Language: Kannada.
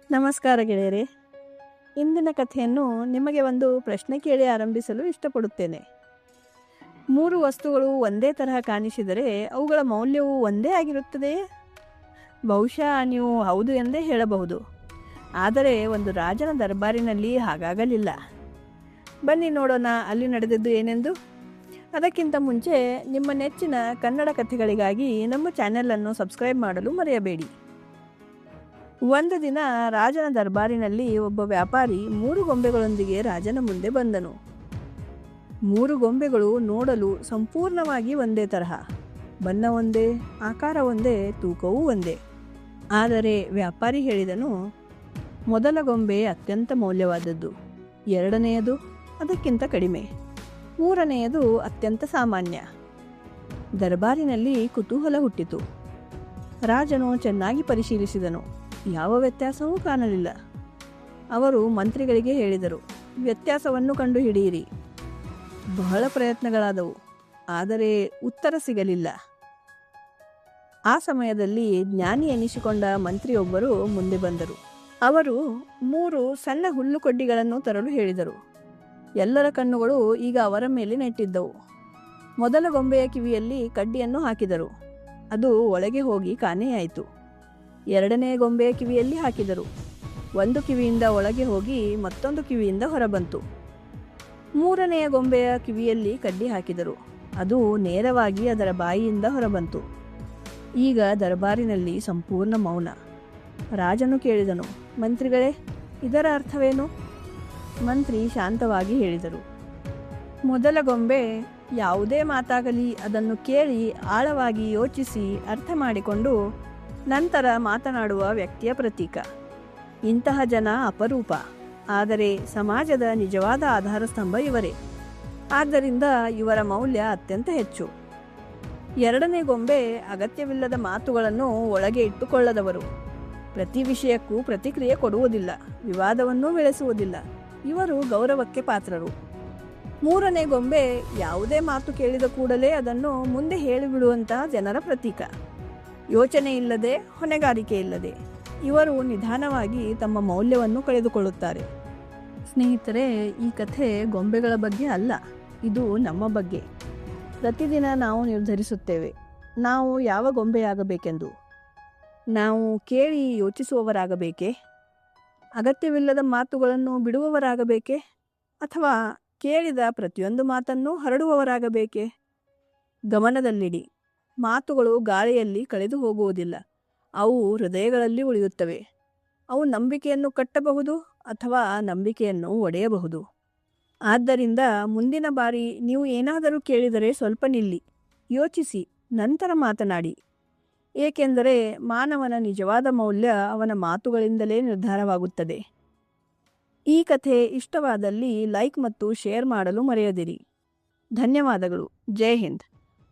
ನಮಸ್ಕಾರ ಗೆಳೆಯರೇ. ಇಂದಿನ ಕಥೆಯನ್ನು ನಿಮಗೆ ಒಂದು ಪ್ರಶ್ನೆ ಕೇಳಿ ಆರಂಭಿಸಲು ಇಷ್ಟಪಡುತ್ತೇನೆ. 3 ವಸ್ತುಗಳು ಒಂದೇ ತರಹ ಕಾಣಿಸಿದರೆ ಅವುಗಳ ಮೌಲ್ಯವು ಒಂದೇ ಆಗಿರುತ್ತದೆಯೇ? ಬಹುಶಃ ನೀವು ಹೌದು ಎಂದೇ ಹೇಳಬಹುದು. ಆದರೆ ಒಂದು ರಾಜನ ದರ್ಬಾರಿನಲ್ಲಿ ಹಾಗಾಗಲಿಲ್ಲ. ಬನ್ನಿ ನೋಡೋಣ ಅಲ್ಲಿ ನಡೆದದ್ದು ಏನೆಂದು. ಅದಕ್ಕಿಂತ ಮುಂಚೆ ನಿಮ್ಮ ನೆಚ್ಚಿನ ಕನ್ನಡ ಕಥೆಗಳಿಗಾಗಿ ನಮ್ಮ ಚಾನೆಲನ್ನು ಸಬ್ಸ್ಕ್ರೈಬ್ ಮಾಡಲು ಮರೆಯಬೇಡಿ. ಒಂದು ದಿನ ರಾಜನ ದರ್ಬಾರಿನಲ್ಲಿ ಒಬ್ಬ ವ್ಯಾಪಾರಿ 3 ಗೊಂಬೆಗಳೊಂದಿಗೆ ರಾಜನ ಮುಂದೆ ಬಂದನು. 3 ಗೊಂಬೆಗಳು ನೋಡಲು ಸಂಪೂರ್ಣವಾಗಿ ಒಂದೇ ತರಹ, ಬಣ್ಣ ಒಂದೇ, ಆಕಾರ ಒಂದೇ, ತೂಕವೂ ಒಂದೇ. ಆದರೆ ವ್ಯಾಪಾರಿ ಹೇಳಿದನು, ಮೊದಲ ಗೊಂಬೆ ಅತ್ಯಂತ ಮೌಲ್ಯವಾದದ್ದು, ಎರಡನೆಯದು ಅದಕ್ಕಿಂತ ಕಡಿಮೆ, ಮೂರನೆಯದು ಅತ್ಯಂತ ಸಾಮಾನ್ಯ. ದರ್ಬಾರಿನಲ್ಲಿ ಕುತೂಹಲ ಹುಟ್ಟಿತು. ರಾಜನು ಚೆನ್ನಾಗಿ ಪರಿಶೀಲಿಸಿದನು. ಯಾವ ವ್ಯತ್ಯಾಸವೂ ಕಾಣಲಿಲ್ಲ. ಅವರು ಮಂತ್ರಿಗಳಿಗೆ ಹೇಳಿದರು, ವ್ಯತ್ಯಾಸವನ್ನು ಕಂಡುಹಿಡಿಯಿರಿ. ಬಹಳ ಪ್ರಯತ್ನಗಳಾದವು, ಆದರೆ ಉತ್ತರ ಸಿಗಲಿಲ್ಲ. ಆ ಸಮಯದಲ್ಲಿ ಜ್ಞಾನಿ ಎನಿಸಿಕೊಂಡ ಮಂತ್ರಿಯೊಬ್ಬರು ಮುಂದೆ ಬಂದರು. ಅವರು 3 ಸಣ್ಣ ಹುಲ್ಲುಕಡ್ಡಿಗಳನ್ನು ತರಲು ಹೇಳಿದರು. ಎಲ್ಲರ ಕಣ್ಣುಗಳು ಈಗ ಅವರ ಮೇಲೆ ನೆಟ್ಟಿದ್ದವು. ಮೊದಲ ಗೊಂಬೆಯ ಕಿವಿಯಲ್ಲಿ ಕಡ್ಡಿಯನ್ನು ಹಾಕಿದರು. ಅದು ಒಳಗೆ ಹೋಗಿ ಕಾಣೆಯಾಯಿತು. ಎರಡನೆಯ ಗೊಂಬೆಯ ಕಿವಿಯಲ್ಲಿ ಹಾಕಿದರು. ಒಂದು ಕಿವಿಯಿಂದ ಒಳಗೆ ಹೋಗಿ ಮತ್ತೊಂದು ಕಿವಿಯಿಂದ ಹೊರಬಂತು. ಮೂರನೆಯ ಗೊಂಬೆಯ ಕಿವಿಯಲ್ಲಿ ಕಡ್ಡಿ ಹಾಕಿದರು. ಅದು ನೇರವಾಗಿ ಅದರ ಬಾಯಿಯಿಂದ ಹೊರಬಂತು. ಈಗ ದರ್ಬಾರಿನಲ್ಲಿ ಸಂಪೂರ್ಣ ಮೌನ. ರಾಜನು ಕೇಳಿದನು, ಮಂತ್ರಿಗಳೇ, ಇದರ ಅರ್ಥವೇನು? ಮಂತ್ರಿ ಶಾಂತವಾಗಿ ಹೇಳಿದರು, ಮೊದಲ ಗೊಂಬೆ ಯಾವುದೇ ಮಾತಾಗಲಿ ಅದನ್ನು ಕೇಳಿ ಆಳವಾಗಿ ಯೋಚಿಸಿ ಅರ್ಥ ಮಾಡಿಕೊಂಡು ನಂತರ ಮಾತನಾಡುವ ವ್ಯಕ್ತಿಯ ಪ್ರತೀಕ. ಇಂತಹ ಜನ ಅಪರೂಪ. ಆದರೆ ಸಮಾಜದ ನಿಜವಾದ ಆಧಾರ ಸ್ತಂಭ ಇವರೇ. ಆದ್ದರಿಂದ ಇವರ ಮೌಲ್ಯ ಅತ್ಯಂತ ಹೆಚ್ಚು. ಎರಡನೇ ಗೊಂಬೆ ಅಗತ್ಯವಿಲ್ಲದ ಮಾತುಗಳನ್ನು ಒಳಗೆ ಇಟ್ಟುಕೊಳ್ಳದವರು. ಪ್ರತಿ ವಿಷಯಕ್ಕೂ ಪ್ರತಿಕ್ರಿಯೆ ಕೊಡುವುದಿಲ್ಲ, ವಿವಾದವನ್ನೂ ಬೆಳೆಸುವುದಿಲ್ಲ. ಇವರು ಗೌರವಕ್ಕೆ ಪಾತ್ರರು. ಮೂರನೇ ಗೊಂಬೆ ಯಾವುದೇ ಮಾತು ಕೇಳಿದ ಕೂಡಲೇ ಅದನ್ನು ಮುಂದೆ ಹೇಳಿಬಿಡುವಂತಹ ಜನರ ಪ್ರತೀಕ. ಯೋಚನೆ ಇಲ್ಲದೆ, ಹೊಣೆಗಾರಿಕೆ ಇಲ್ಲದೆ. ಇವರು ನಿಧಾನವಾಗಿ ತಮ್ಮ ಮೌಲ್ಯವನ್ನು ಕಳೆದುಕೊಳ್ಳುತ್ತಾರೆ. ಸ್ನೇಹಿತರೆ, ಈ ಕಥೆ ಗೊಂಬೆಗಳ ಬಗ್ಗೆ ಅಲ್ಲ, ಇದು ನಮ್ಮ ಬಗ್ಗೆ. ಪ್ರತಿದಿನ ನಾವು ನಿರ್ಧರಿಸುತ್ತೇವೆ ನಾವು ಯಾವ ಗೊಂಬೆಯಾಗಬೇಕೆಂದು. ನಾವು ಕೇಳಿ ಯೋಚಿಸುವವರಾಗಬೇಕೇ? ಅಗತ್ಯವಿಲ್ಲದ ಮಾತುಗಳನ್ನು ಬಿಡುವವರಾಗಬೇಕೇ? ಅಥವಾ ಕೇಳಿದ ಪ್ರತಿಯೊಂದು ಮಾತನ್ನು ಹರಡುವವರಾಗಬೇಕೇ? ಗಮನದಲ್ಲಿಡಿ, ಮಾತುಗಳು ಗಾಳಿಯಲ್ಲಿ ಕಳೆದು ಹೋಗುವುದಿಲ್ಲ. ಅವು ಹೃದಯಗಳಲ್ಲಿ ಉಳಿಯುತ್ತವೆ. ಅವು ನಂಬಿಕೆಯನ್ನು ಕಟ್ಟಬಹುದು ಅಥವಾ ನಂಬಿಕೆಯನ್ನು ಒಡೆಯಬಹುದು. ಆದ್ದರಿಂದ ಮುಂದಿನ ಬಾರಿ ನೀವು ಏನಾದರೂ ಕೇಳಿದರೆ ಸ್ವಲ್ಪ ನಿಲ್ಲಿ, ಯೋಚಿಸಿ, ನಂತರ ಮಾತನಾಡಿ. ಏಕೆಂದರೆ ಮಾನವನ ನಿಜವಾದ ಮೌಲ್ಯ ಅವನ ಮಾತುಗಳಿಂದಲೇ ನಿರ್ಧಾರವಾಗುತ್ತದೆ. ಈ ಕಥೆ ಇಷ್ಟವಾದಲ್ಲಿ ಲೈಕ್ ಮತ್ತು ಶೇರ್ ಮಾಡಲು ಮರೆಯದಿರಿ. ಧನ್ಯವಾದಗಳು. ಜೈ ಹಿಂದ್.